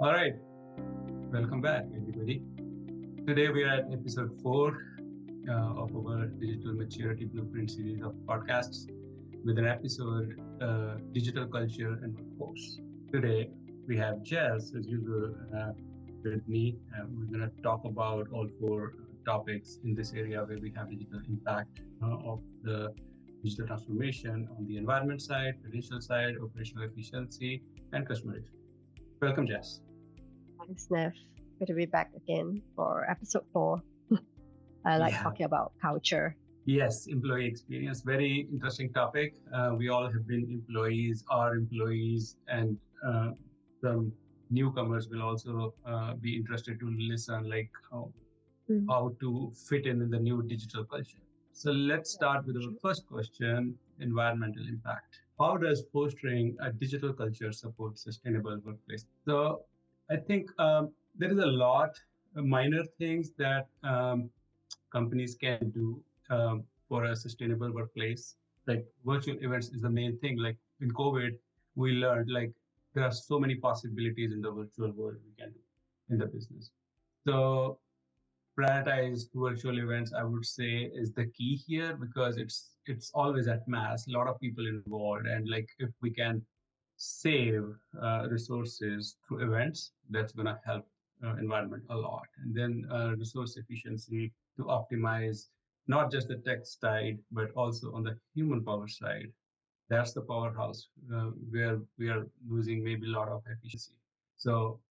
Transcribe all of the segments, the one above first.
All right, welcome back, everybody. Today we are at episode 4 of our Digital Maturity Blueprint series of podcasts with an episode Digital Culture and Workforce. Today we have Jess, as usual, with me. We're going to talk about all four topics in this area where we have digital impact of the digital transformation on the environment side, financial side, operational efficiency, and customer experience. Welcome, Jess. Thanks, Nev. Good to be back again for episode 4. I like Yeah. talking about culture. Yes, employee experience. Very interesting topic. We all have been employees, are employees, and some newcomers will also be interested to listen, like how to fit in the new digital culture. So let's start with our first question: environmental impact. How does fostering a digital culture support sustainable workplace? So I think there is a lot of minor things that companies can do for a sustainable workplace. Like virtual events is the main thing. Like in COVID, we learned like there are so many possibilities in the virtual world we can do in the business. So prioritize virtual events, I would say, is the key here because it's always at mass, a lot of people involved, and like if we can save resources through events, that's going to help environment a lot. And then resource efficiency to optimize not just the tech side but also on the human power side. That's the powerhouse where we are losing maybe a lot of efficiency. So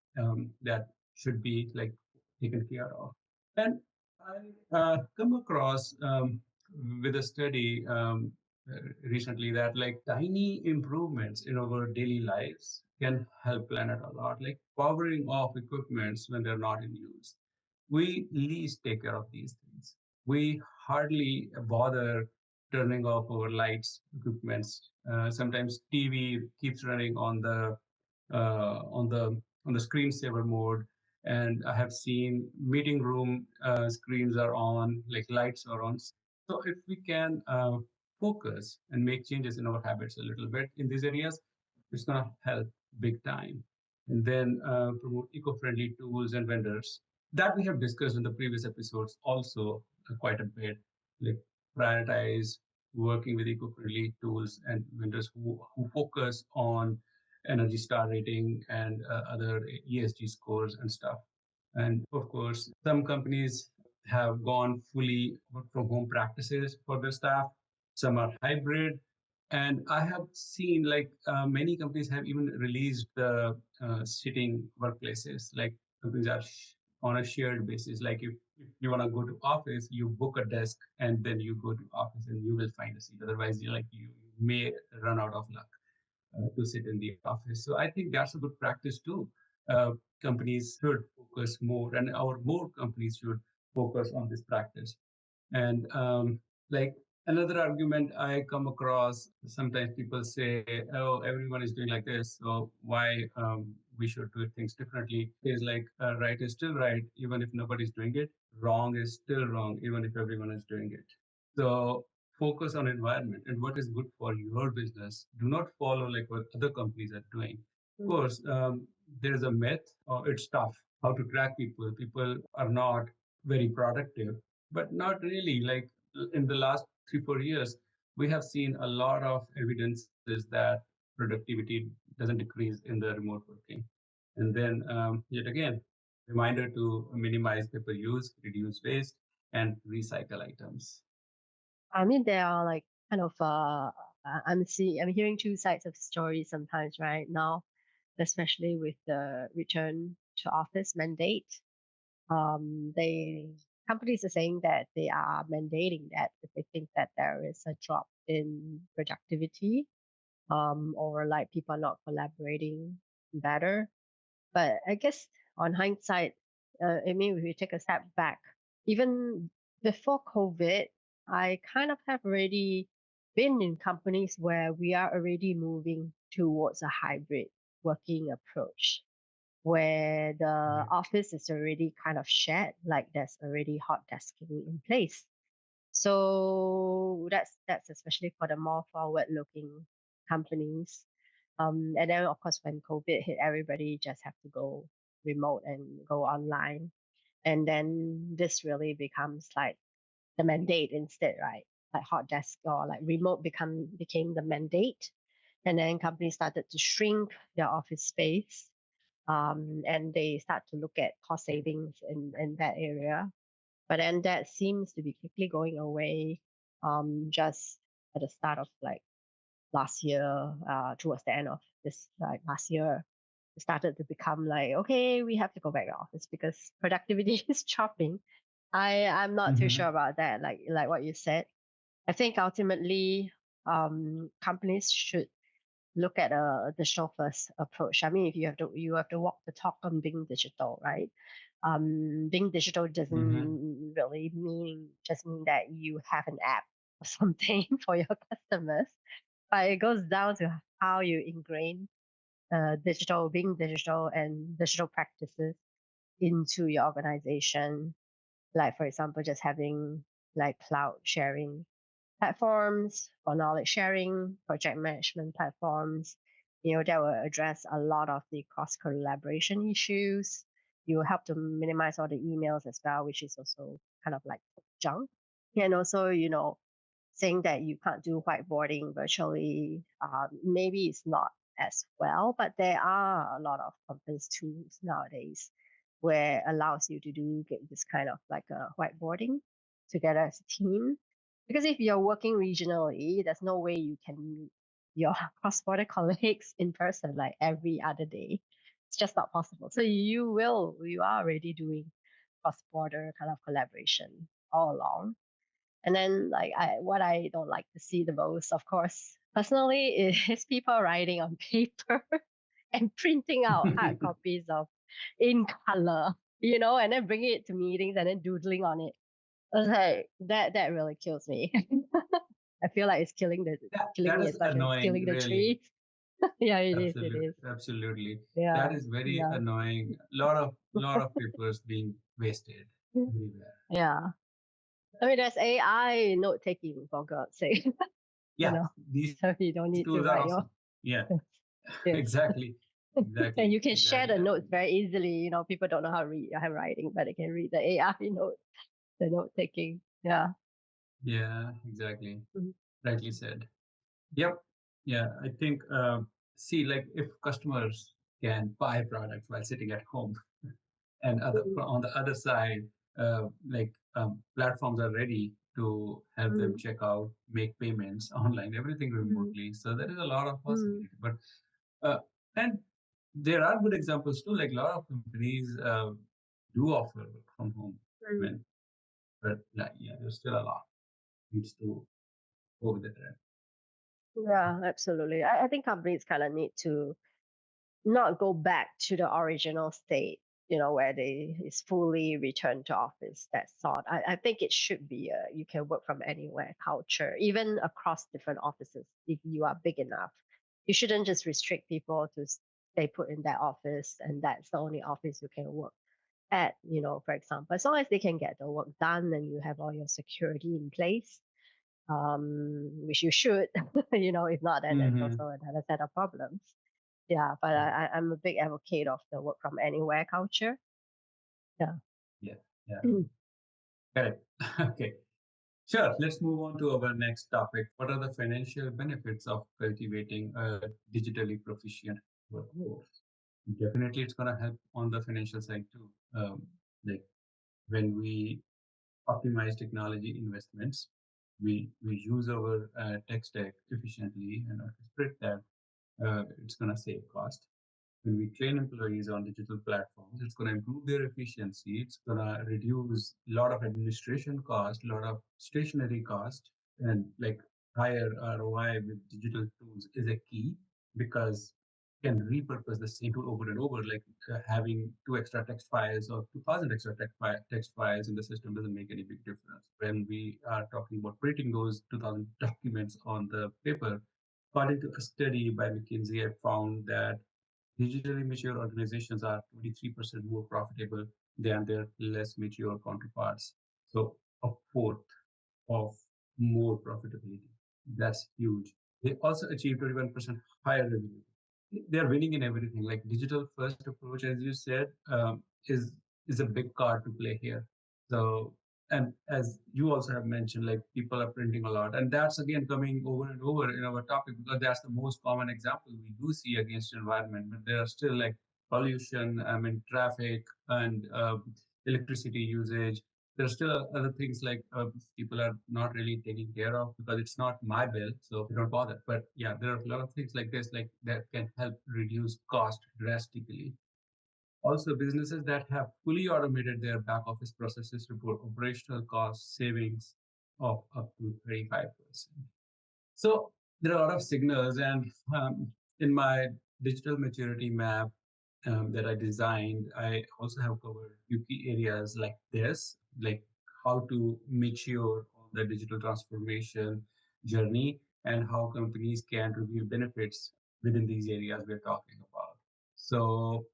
that should be like taken care of. And I come across with a study recently that like tiny improvements in our daily lives can help planet a lot, like powering off equipments when they're not in use. We least take care of these things. We hardly bother turning off our lights, equipments. Sometimes TV keeps running on the uh, on the on the screensaver mode, and I have seen meeting room screens are on, like lights are on. So if we can focus and make changes in our habits a little bit in these areas, it's gonna help big time. And then promote eco-friendly tools and vendors that we have discussed in the previous episodes also quite a bit, like prioritize working with eco-friendly tools and vendors who focus on energy star rating and other ESG scores and stuff. And of course, some companies have gone fully work from home practices for their staff. Some are hybrid. And I have seen like many companies have even released the sitting workplaces, like companies are on a shared basis. Like if you want to go to office, you book a desk and then you go to office and you will find a seat. Otherwise, you may run out of luck to sit in the office. So I think that's a good practice too. Companies should focus more, and our more companies should focus on this practice. And like another argument I come across, sometimes people say, "Oh, everyone is doing like this, so why we should do things differently?" Is like right is still right, even if nobody's doing it. Wrong is still wrong, even if everyone is doing it. So focus on environment and what is good for your business. Do not follow like what other companies are doing. Of course, there is a myth. It's tough how to track people. People are not very productive, but not really. Like in the last 3 4 years, we have seen a lot of evidences that productivity doesn't decrease in the remote working. And then yet again, reminder to minimize paper use, reduce waste, and recycle items. I mean, there are like kind of I'm hearing two sides of the story sometimes right now, especially with the return to office mandate. They companies are saying that they are mandating that if they think that there is a drop in productivity, or like people are not collaborating better. But I guess on hindsight, I mean, if we take a step back, even before COVID, I kind of have already been in companies where we are already moving towards a hybrid working approach, where the Right. office is already kind of shared, like there's already hot desking in place. So that's especially for the more forward-looking companies. And then of course when COVID hit, everybody just have to go remote and go online. And then this really becomes like the mandate instead, right? Like hot desk or like remote became the mandate. And then companies started to shrink their office space. And they start to look at cost savings in that area. But then that seems to be quickly going away just at the start of like last year, towards the end of this like last year, it started to become like, okay, we have to go back to office because productivity is dropping. I'm not too Mm-hmm. sure about that. Like what you said, I think ultimately companies should look at a digital first approach. I mean, if you have to walk the talk on being digital, right? Being digital Mm-hmm. doesn't really mean that you have an app or something for your customers, but it goes down to how you ingrain being digital and digital practices into your organization. Like for example, just having like cloud sharing platforms for knowledge sharing, project management platforms, that will address a lot of the cross collaboration issues. You will help to minimize all the emails as well, which is also kind of like junk. And also, saying that you can't do whiteboarding virtually, maybe it's not as well, but there are a lot of conference tools nowadays where allows you to get this kind of like a whiteboarding together as a team. Because if you're working regionally, there's no way you can meet your cross-border colleagues in person like every other day. It's just not possible. So you are already doing cross-border kind of collaboration all along. And then like what I don't like to see the most, of course, personally, is people writing on paper and printing out hard copies of in color, and then bringing it to meetings and then doodling on it. I was like, that really kills me. I feel like it's killing That me is as much as it's annoying, killing the really. trees. Yeah, it is. It Absolutely, is. absolutely. That Yeah. is very Yeah. annoying. Lot of papers being wasted everywhere. Yeah. I mean, there's AI note taking for God's sake, you Yeah, know, these so you don't need to tools are write your awesome. Yeah, yes. exactly, And exactly, you can share exactly. the notes very easily. People don't know how to read your handwriting, but they can read the AI notes, the note taking. Yeah. Yeah, exactly. Mhm. Rightly said. Yep. Yeah, I think. See, like if customers can buy products while sitting at home, and Mhm. on the other side, platforms are ready to help them Mhm. check out, make payments online, everything Mhm. remotely. So there is a lot of Mhm. possibility. But and there are good examples too. Like a lot of companies do offer work from home. I Mhm. mean, but like, yeah, there's still a lot needs to go with the trend. Yeah, absolutely. I think companies kind of need to not go back to the original state, where they is fully returned to office, that sort. I think it should be you can work from anywhere culture, even across different offices if you are big enough. You shouldn't just restrict people to stay put in that office and that's the only office you can work at, for example. As long as they can get the work done and you have all your security in place, which you should, if not, then there's Hmm. also another set of problems. Yeah, but Yeah, I'm a big advocate of the work from anywhere culture. Yeah. yeah, yeah. Correct. Okay. Sure. Let's move on to our next topic. What are the financial benefits of cultivating a digitally proficient workforce? Definitely, it's going to help on the financial side too. Like when we optimize technology investments, we use our tech stack efficiently and orchestrate that. It's going to save cost. When we train employees on digital platforms, it's going to improve their efficiency. It's going to reduce a lot of administration cost, a lot of stationary cost, and like higher ROI with digital tools is a key because you can repurpose the same tool over and over. Like having two extra text files or 2,000 extra text files in the system doesn't make any big difference. When we are talking about printing those 2,000 documents on the paper, according to a study by McKinsey, I found that digitally mature organizations are 23% more profitable than their less mature counterparts. So a fourth of more profitability. That's huge. They also achieve 21% higher revenue. they're winning in everything. Like digital first approach, as you said, is is a big card to play here. So, and as you also have mentioned, like people are printing a lot, and that's again coming over and over in our topic because that's the most common example we do see against environment. But there are still like pollution, I mean traffic and electricity usage. There's still other things like people are not really taking care of because it's not my bill, so they don't bother. But yeah, there are a lot of things like this, like that can help reduce cost drastically. Also, businesses that have fully automated their back office processes report operational cost savings of up to 35%. So there are a lot of signals, and in my digital maturity map that I designed, I also have covered few key areas like this, like how to mature on the digital transformation journey and how companies can review benefits within these areas we're talking about. So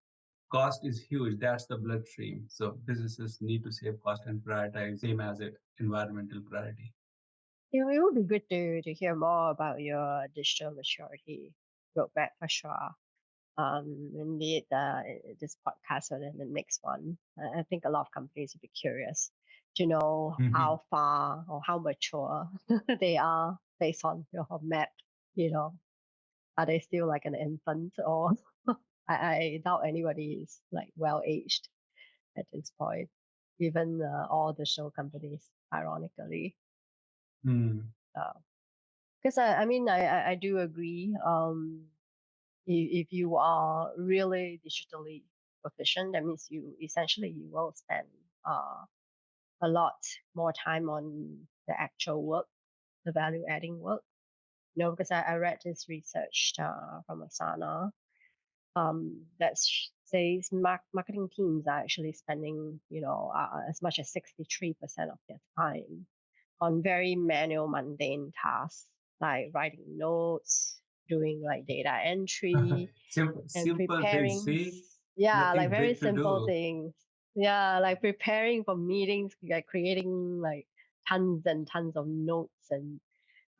cost is huge. That's the bloodstream. So businesses need to save cost and prioritize same as it environmental priority. It would be good to hear more about your digital maturity roadmap for sure. Indeed, this podcast or then the next one. I think a lot of companies would be curious to know Mhm. how far or how mature they are based on your map. You know, are they still like an infant or I doubt anybody is like well aged at this point. Even all the show companies, ironically. Mm. Because I mean, I do agree. If you are really digitally proficient, that means you essentially you will spend uh, a lot more time on the actual work, the value adding work. You know, because I read this research from Asana that says marketing teams are actually spending, as much as 63% of their time on very manual, mundane tasks like writing notes, doing like data entry, and Simple things. preparing. See, Yeah, like nothing very big to simple do. things. Yeah, like preparing for meetings, like creating like tons and tons of notes and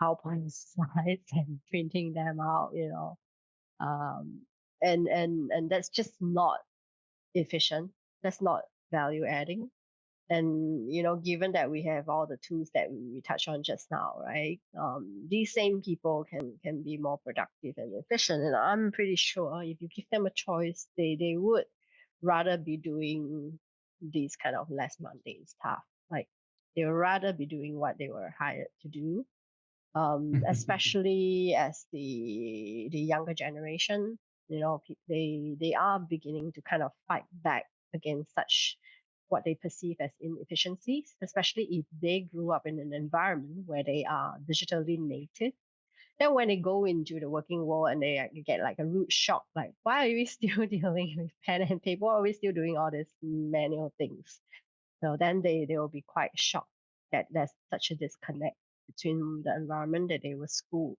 PowerPoint slides and printing them out. Um, and that's just not efficient. That's not value adding. And given that we have all the tools that we touched on just now, right? These same people can be more productive and efficient. And I'm pretty sure if you give them a choice, they would rather be doing these kind of less mundane stuff. Like they would rather be doing what they were hired to do, especially as the younger generation, they are beginning to kind of fight back against such what they perceive as inefficiencies, especially if they grew up in an environment where they are digitally native. Then when they go into the working world and they get like a rude shock, like why are we still dealing with pen and paper? Why are we still doing all these manual things? So then they will be quite shocked that there's such a disconnect between the environment that they were schooled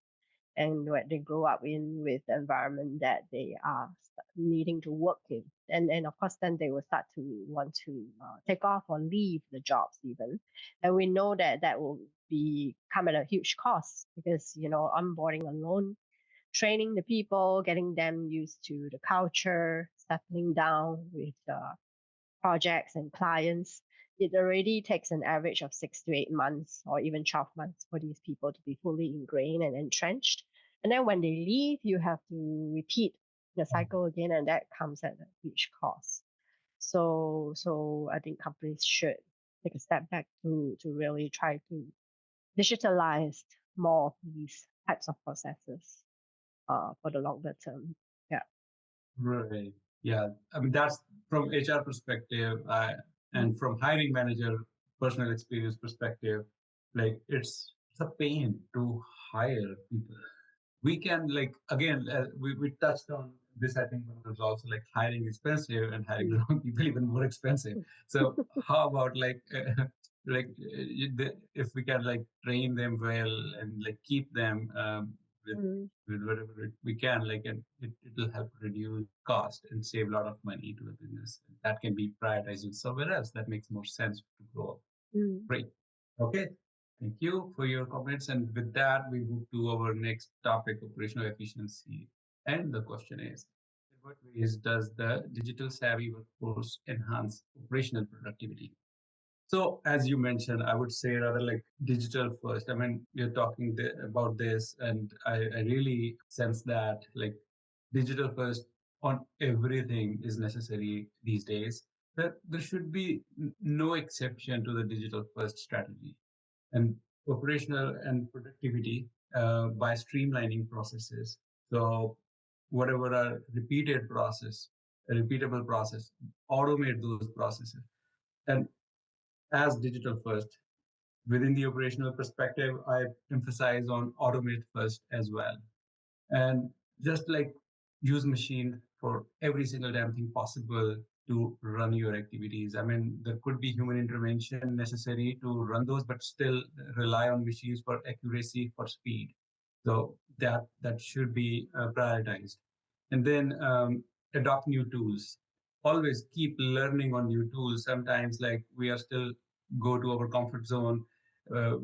and what they grow up in with the environment that they are needing to work in. And of course, then they will start to want to take off or leave the jobs even. And we know that that will be come at a huge cost because, onboarding alone, training the people, getting them used to the culture, settling down with projects and clients, it already takes an average of 6 to 8 months or even 12 months for these people to be fully ingrained and entrenched. And then when they leave, you have to repeat the cycle again, and that comes at a huge cost. So I think companies should take a step back to really try to digitalize more of these types of processes for the longer term. Yeah. Right. Yeah. I mean, that's from HR perspective, and from hiring manager personal experience perspective. Like it's a pain to hire people. We can like again we touched on this. I think when there's also like hiring expensive and hiring the Mm. wrong people even more expensive. So how about like if we can like train them well and like keep them with Mm. with whatever we can, like, and it will help reduce cost and save a lot of money to the business. That can be prioritized somewhere else. That makes more sense to grow. Mm. Great. Okay. Thank you for your comments. And with that, we move to our next topic, operational efficiency. And the question is, in what ways does the digital savvy workforce enhance operational productivity? So, as you mentioned, I would say rather like digital first. I mean, you're talking about this, and I really sense that like digital first on everything is necessary these days. That there should be no exception to the digital first strategy and operational and productivity by streamlining processes. So, whatever are repeated process, a repeatable process, automate those processes. And as digital first, within the operational perspective, I emphasize on automate first as well. And just like use machine for every single damn thing possible to run your activities. I mean, there could be human intervention necessary to run those, but still rely on machines for accuracy, for speed. So that should be prioritized. And then adopt new tools. Always keep learning on new tools. Sometimes, like we are still go to our comfort zone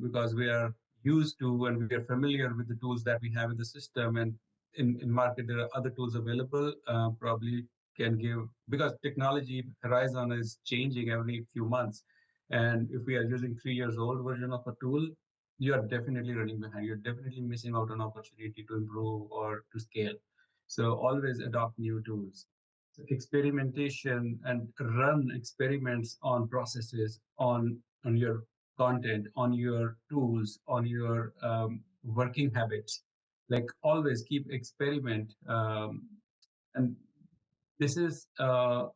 because we are used to and we are familiar with the tools that we have in the system, and in market there are other tools available, probably can give, because technology horizon is changing every few months, and if we are using 3 years old version of a tool, you are definitely running behind, you're definitely missing out on opportunity to improve or to scale. So always adopt new tools. So experimentation and run experiments on processes, on your content, on your tools, on your working habits. Like always keep experiment. And this is, I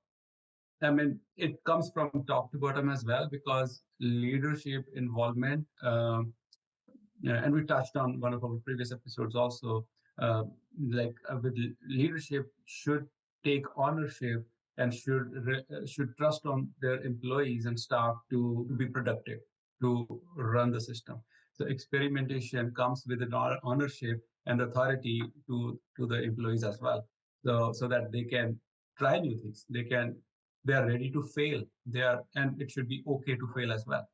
mean, it comes from top to bottom as well, because leadership involvement, yeah, and we touched on one of our previous episodes also, uh, with leadership should take ownership and should trust on their employees and staff to be productive, to run the system. So experimentation comes with an ownership and authority to the employees as well. So that they can try new things. They are ready to fail. And it should be okay to fail as well.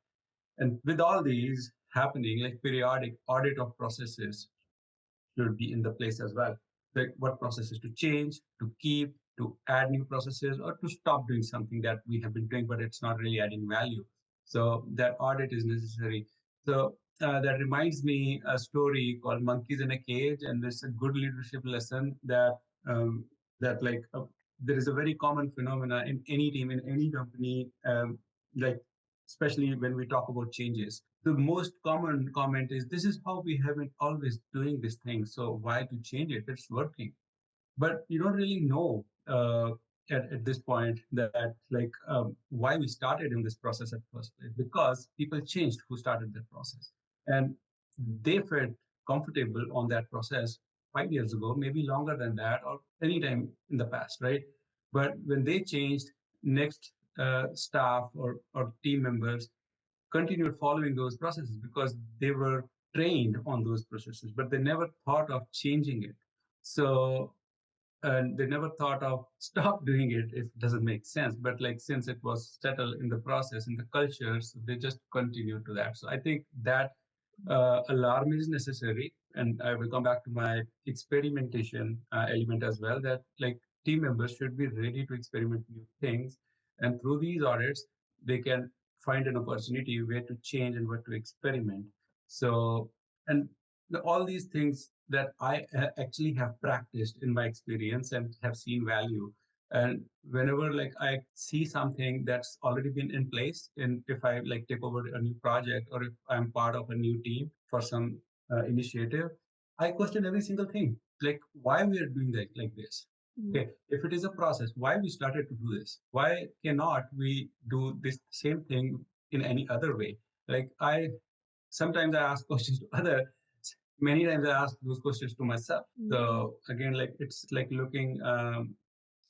And with all these happening, like periodic audit of processes should be in the place as well. Like what processes to change, to keep, to add new processes, or to stop doing something that we have been doing, but it's not really adding value. So that audit is necessary. So that reminds me a story called Monkeys in a Cage, and there's a good leadership lesson um, that there is a very common phenomena in any team, in any company, like especially when we talk about changes. The most common comment is, "This is how we have been always doing this thing. So why to change it? It's working." But you don't really know at this point that why we started in this process at first place, because people changed who started that process, and they felt comfortable on that process 5 years ago, maybe longer than that, or any time in the past, right? But when they changed, next staff or team members continued following those processes because they were trained on those processes, but they never thought of changing it. So, and they never thought of stop doing it if it doesn't make sense. But like since it was settled in the process, in the cultures, they just continue to that. So I think that alarm is necessary, and I will come back to my experimentation element as well. That like team members should be ready to experiment new things, and through these audits, they can find an opportunity where to change and what to experiment. So, and all these things that I actually have practiced in my experience and have seen value. And whenever like I see something that's already been in place, and if I like take over a new project or if I'm part of a new team for some initiative, I question every single thing, like why we are doing that like this. Okay, if it is a process, why we started to do this? Why cannot we do this same thing in any other way? Like I sometimes I ask questions to other, many times I ask those questions to myself. So again, like it's like looking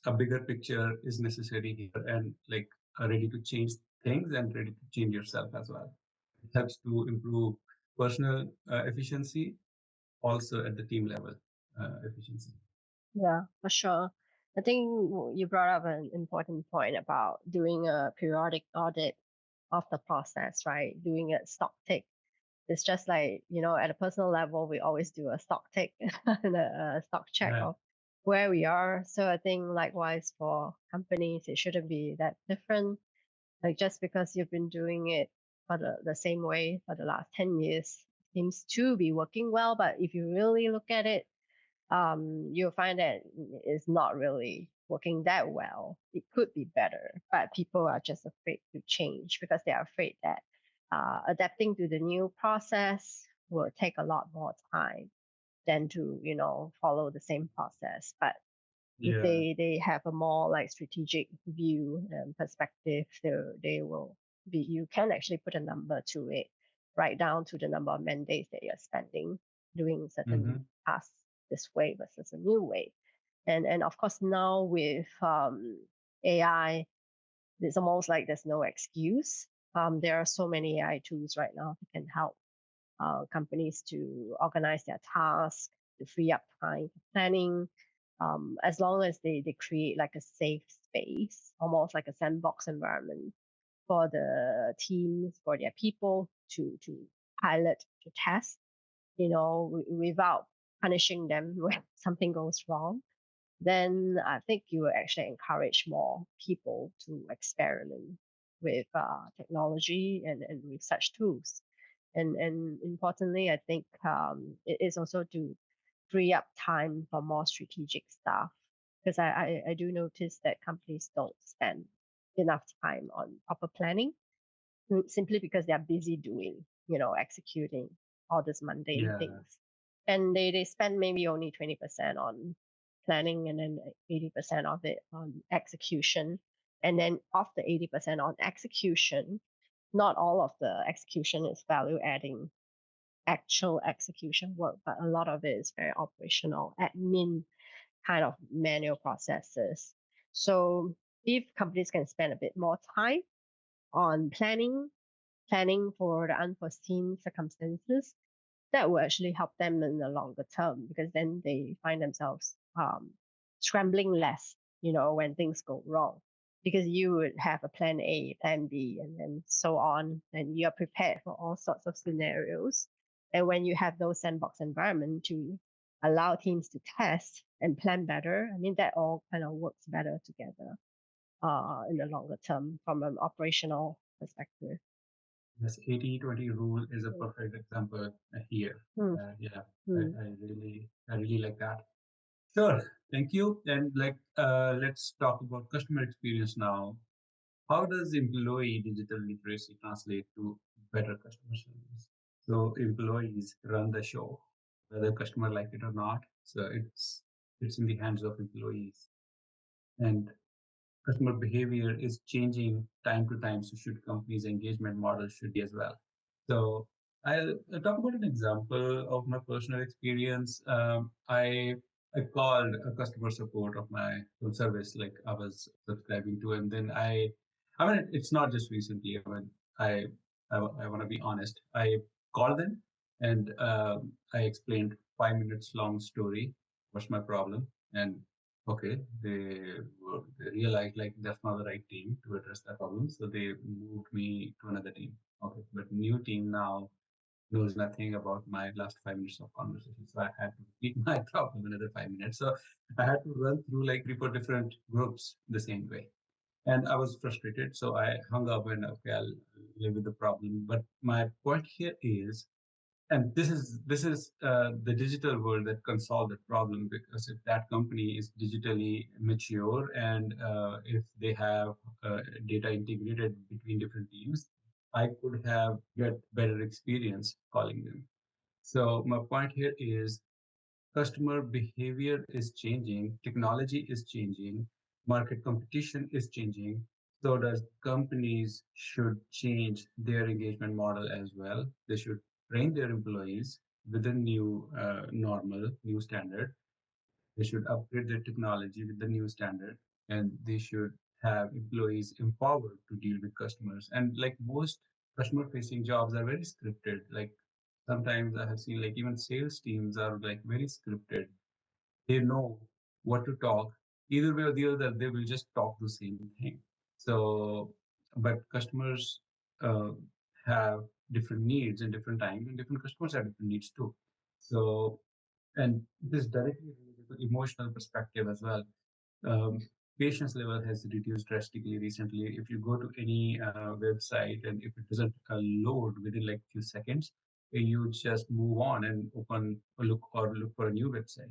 a bigger picture is necessary here, and like ready to change things and ready to change yourself as well. It helps to improve personal efficiency, also at the team level efficiency. Yeah, for sure. I think you brought up an important point about doing a periodic audit of the process, right? Doing a stock take. It's just like, at a personal level, we always do a stock take and a stock check Yeah. of where we are. So I think likewise for companies, it shouldn't be that different. Like just because you've been doing it for the same way for the last 10 years seems to be working well. But if you really look at it, you'll find that it's not really working that well. It could be better, but people are just afraid to change because they are afraid that adapting to the new process will take a lot more time than to, follow the same process. But if Yeah. they have a more like strategic view and perspective, they will be, you can actually put a number to it, right down to the number of mandates that you're spending doing certain Hmm. tasks this way versus a new way. And of course now with AI, it's almost like there's no excuse. There are so many AI tools right now that can help companies to organize their tasks, to free up time for planning, as long as they create like a safe space, almost like a sandbox environment for the teams, for their people to pilot, to test, without punishing them when something goes wrong. Then I think you will actually encourage more people to experiment with technology and with such tools. And importantly, I think it is also to free up time for more strategic stuff. Because I do notice that companies don't spend enough time on proper planning simply because they are busy doing, executing all these mundane Yeah. things. And they spend maybe only 20% on planning and then 80% of it on execution. And then of the 80% on execution, not all of the execution is value adding actual execution work, but a lot of it is very operational, admin kind of manual processes. So if companies can spend a bit more time on planning for the unforeseen circumstances, that will actually help them in the longer term because then they find themselves scrambling less, when things go wrong. Because you would have a plan A, plan B, and then so on, and you're prepared for all sorts of scenarios. And when you have those sandbox environment to allow teams to test and plan better, I mean that all kind of works better together in the longer term from an operational perspective. This 80-20 rule is a Mm, perfect example here. mm, Yeah, mm. I really like that. Sure, thank you. And let's talk about customer experience now. How does employee digital literacy translate to better customer service? So employees run the show, whether customer like it or not. So it's in the hands of employees, and customer behavior is changing time to time. So should companies' engagement model should be as well. So I'll talk about an example of my personal experience. I called a customer support of my own service, like I was subscribing to, and then I mean, it's not just recently. I mean, I I want to be honest. I called them and I explained 5 minutes long story. What's my problem? And okay, they realized like that's not the right team to address that problem, so they moved me to another team. Okay, but new team now knows nothing about my last 5 minutes of conversation. So I had to repeat my problem another 5 minutes. So I had to run through like 3 4 different groups the same way. And I was frustrated. So I hung up and okay, I'll live with the problem. But my point here is, and this is the digital world that can solve that problem, because if that company is digitally mature and if they have data integrated between different teams, I could have get better experience calling them. So my point here is customer behavior is changing, technology is changing, market competition is changing. So does companies should change their engagement model as well. They should train their employees with the new normal, new standard. They should upgrade their technology with the new standard, and they should have employees empowered to deal with customers. And like most customer facing jobs are very scripted. Like sometimes I have seen like even sales teams are like very scripted. They know what to talk. Either way or the other, they will just talk the same thing. So, but customers uh, have different needs in different time, and different customers have different needs too. So, and this directly related emotional perspective as well. Um, Patience level has reduced drastically recently. If you go to any website and if it doesn't load within like few seconds, you just move on and open or look for a new website.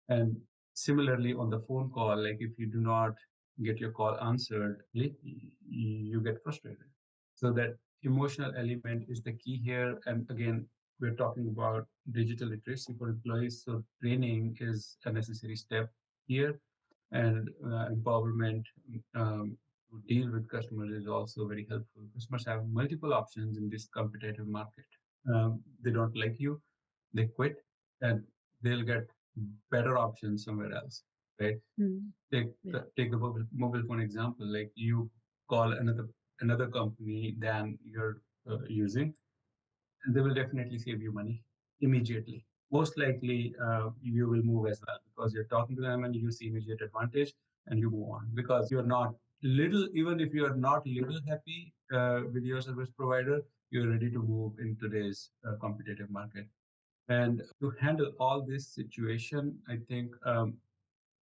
And similarly, on the phone call, like if you do not get your call answered, you get frustrated. So that emotional element is the key here. And again, we're talking about digital literacy for employees. So training is a necessary step here, and empowerment to deal with customers is also very helpful. Customers have multiple options in this competitive market. They don't like you, they quit, and they'll get better options somewhere else, right? Mm. Take Yeah. take the mobile phone example. Like you call another company than you're using, and they will definitely save you money immediately. Most likely, you will move as well because you're talking to them and you see immediate advantage and you move on because you're not even if you are not little happy with your service provider, you're ready to move in today's competitive market. And to handle all this situation, I think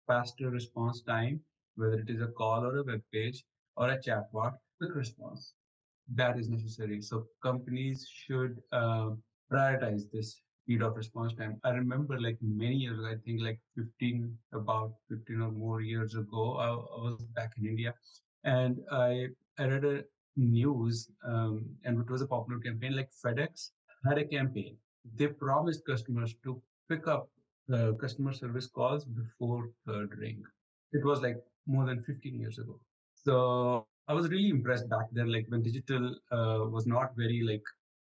faster response time, whether it is a call or a web page or a chatbot, quick response that is necessary. So companies should prioritize this speed of response time. I remember like many years ago, I think like about 15 or more years ago, I was back in India, and I read a news, and it was a popular campaign. Like FedEx had a campaign. They promised customers to pick up customer service calls before third ring. It was like more than 15 years ago. So I was really impressed back then, like when digital was not very like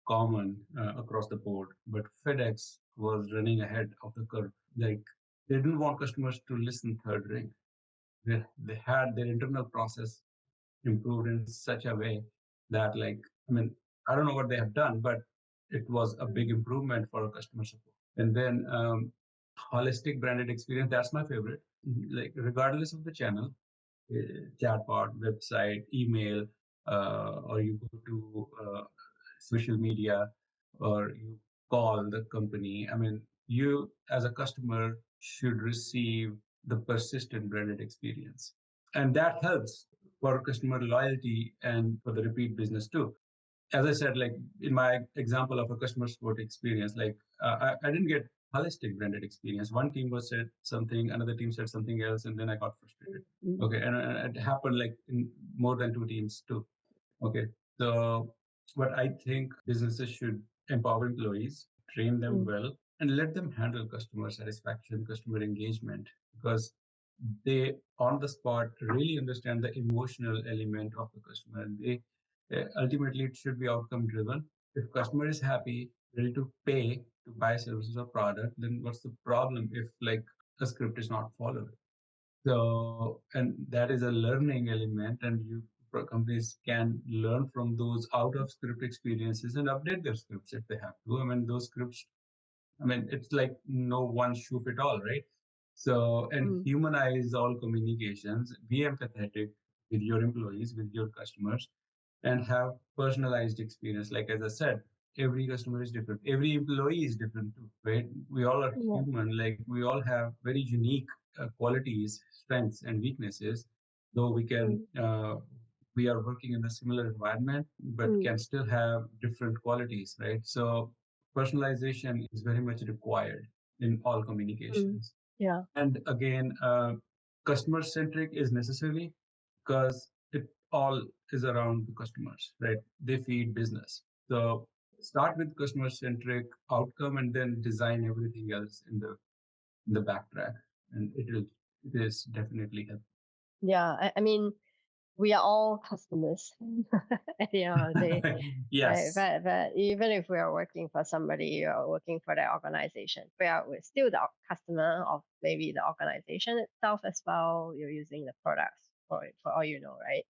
common across the board, but FedEx was running ahead of the curve. Like they didn't want customers to listen third ring. They had their internal process improved in such a way that like, I mean, I don't know what they have done, but it was a big improvement for customer support. And then holistic branded experience, that's my favorite. Like regardless of the channel, chatbot, website, email, or you go to social media, or you call the company. I mean, you as a customer should receive the persistent branded experience. And that helps for customer loyalty and for the repeat business too. As I said, like in my example of a customer support experience, like I didn't get holistic branded experience. One team was said something, another team said something else, and then I got frustrated. Mm. Okay, and it happened like in more than two teams too. Okay, so what I think businesses should empower employees, train them Mm. well, and let them handle customer satisfaction, customer engagement, because they on the spot really understand the emotional element of the customer. And they ultimately it should be outcome driven. If customer is happy, ready to pay to buy services or product, then what's the problem if like a script is not followed? So, and that is a learning element, and companies can learn from those out of script experiences and update their scripts if they have to. I mean, those scripts, I mean, it's like no one shoe fit all, right? So, and Mm. humanize all communications, be empathetic with your employees, with your customers, and have personalized experience. Like as I said, every customer is different. Every employee is different too, right? We all are Yeah. human. Like we all have very unique qualities, strengths, and weaknesses. Though we are working in a similar environment, but Mm. can still have different qualities, right? So personalization is very much required in all Mm. communications. Yeah. And again, customer centric is necessary because it all is around the customers, right? They feed business. So start with customer centric outcome and then design everything else in the backtrack. And it is definitely helpful. Yeah. I mean, we are all customers at the end of the day, right? Yes. But even if we are working for somebody or working for the organization, we're still the customer of maybe the organization itself as well. You're using the products for all you know, right?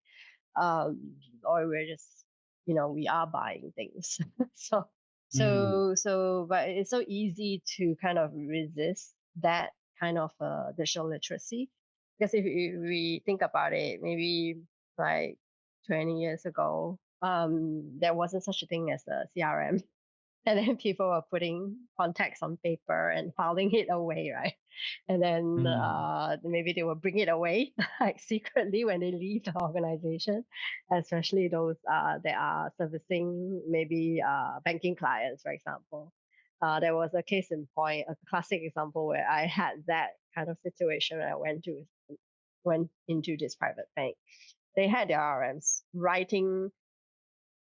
Or we're just, we are buying things. so, Mm, but it's so easy to kind of resist that kind of digital literacy. Because if we think about it, maybe like 20 years ago, there wasn't such a thing as a CRM. And then people were putting contacts on paper and filing it away, right? And then maybe they will bring it away like secretly when they leave the organization, especially those that are servicing maybe banking clients, for example. There was a case in point, a classic example where I had that kind of situation when I went into this private bank. They had their RMs writing,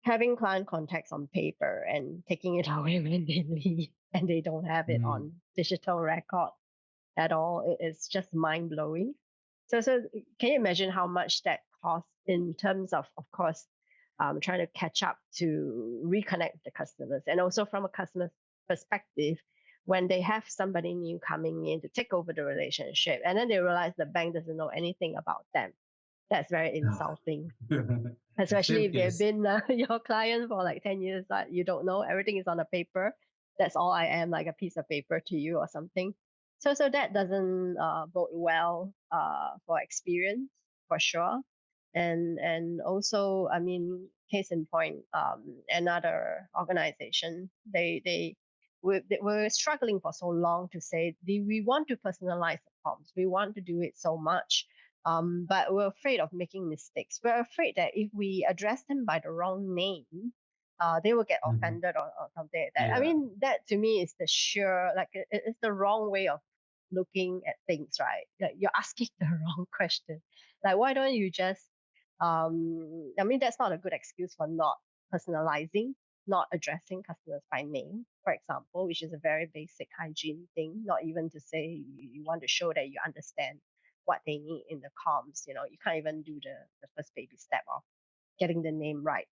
having client contacts on paper and taking it away when they leave, and they don't have it mm, on digital record at all. It's just mind blowing. So can you imagine how much that costs in terms of course, trying to catch up to reconnect with the customers, and also from a customer's perspective, when they have somebody new coming in to take over the relationship, and then they realize the bank doesn't know anything about them. That's very ah. insulting, especially Same if they've case. been your client for like 10 years, that you don't know, everything is on a paper. That's all I am, like a piece of paper to you or something. So that doesn't bode well for experience, for sure. And also, I mean, case in point, another organization, they were struggling for so long to say, we want to personalize the forms, we want to do it so much, but we're afraid of making mistakes. We're afraid that if we address them by the wrong name, they will get Mhm. offended, or something like that. I Yeah. mean, that to me is the sheer, like, it's the wrong way of looking at things, right? Like, you're asking the wrong question. Like, why don't you just, I mean, that's not a good excuse for not personalizing, not addressing customers by name, for example, which is a very basic hygiene thing, not even to say you want to show that you understand what they need in the comms. You can't even do the first baby step of getting the name right.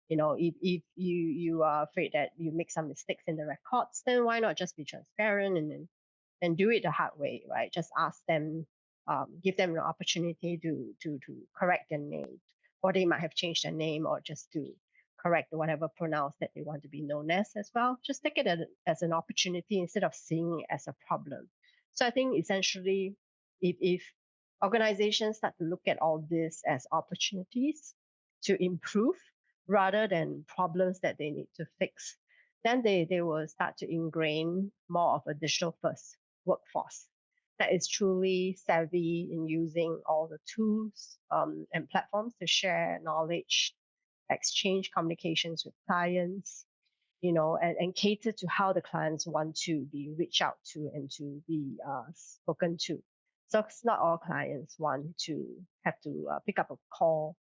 If you are afraid that you make some mistakes in the records, then why not just be transparent and do it the hard way, right? Just ask them, give them an opportunity to correct their name, or they might have changed their name, or just to correct whatever pronouns that they want to be known as well. Just take it as an opportunity instead of seeing it as a problem. So I think essentially, if organizations start to look at all this as opportunities to improve rather than problems that they need to fix, then they will start to ingrain more of a digital first workforce that is truly savvy in using all the tools and platforms to share knowledge, exchange communications with clients, and cater to how the clients want to be reached out to and to be spoken to. So it's not all clients want to have to pick up a call,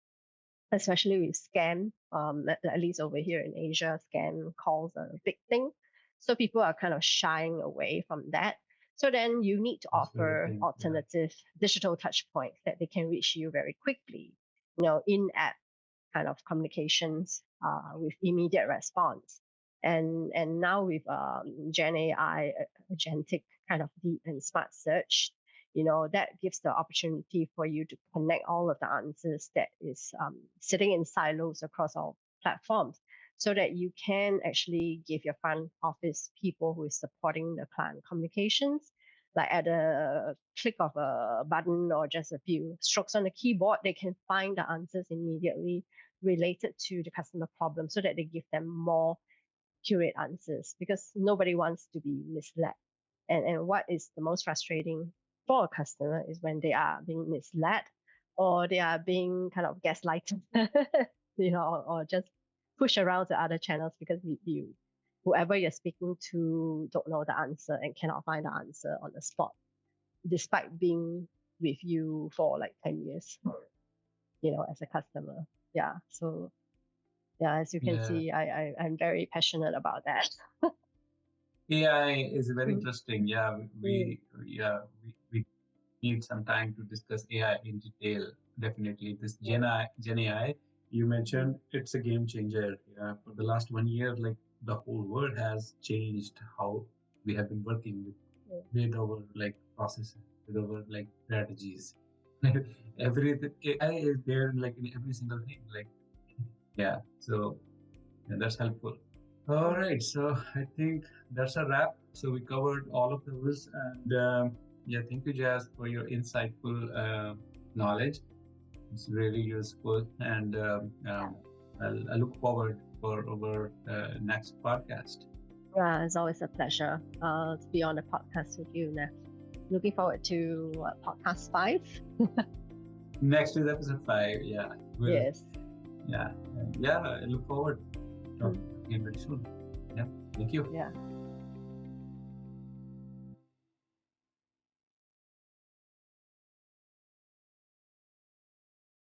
especially with scam. At least over here in Asia, scam calls are a big thing. So people are kind of shying away from that. So then you need to That's what I offer think. Yeah. alternative digital touch points that they can reach you very quickly, in-app kind of communications with immediate response. And now with Gen AI, agentic kind of deep and smart search, that gives the opportunity for you to connect all of the answers that is sitting in silos across all platforms, so that you can actually give your front office people who is supporting the client communications, like at a click of a button or just a few strokes on the keyboard, they can find the answers immediately related to the customer problem, so that they give them more accurate answers, because nobody wants to be misled. And what is the most frustrating for a customer is when they are being misled, or they are being kind of gaslighted, or just pushed around to other channels because whoever you're speaking to don't know the answer and cannot find the answer on the spot, despite being with you for like 10 years, as a customer. Yeah. So yeah, as you can Yeah. see, I'm very passionate about that. AI is very Mm, interesting. Yeah, mm, we need some time to discuss AI in detail. Definitely, this mm, Gen AI you mm, mentioned, it's a game changer. Yeah, for the last 1 year, like the whole world has changed how we have been working mm. with our like processes, with our like strategies. Everything AI is there like in every single thing. Like yeah, so yeah, that's helpful. All Mm. right, so I think that's a wrap. So we covered all of those, and yeah, thank you, Jazz, for your insightful knowledge. It's really useful, and I look forward for our next podcast. Yeah, it's always a pleasure to be on the podcast with you, Neff. Looking forward to podcast 5. Next is episode 5. Yeah. Yes. Yeah. I look forward to talking again very soon. Yeah. Thank you. Yeah.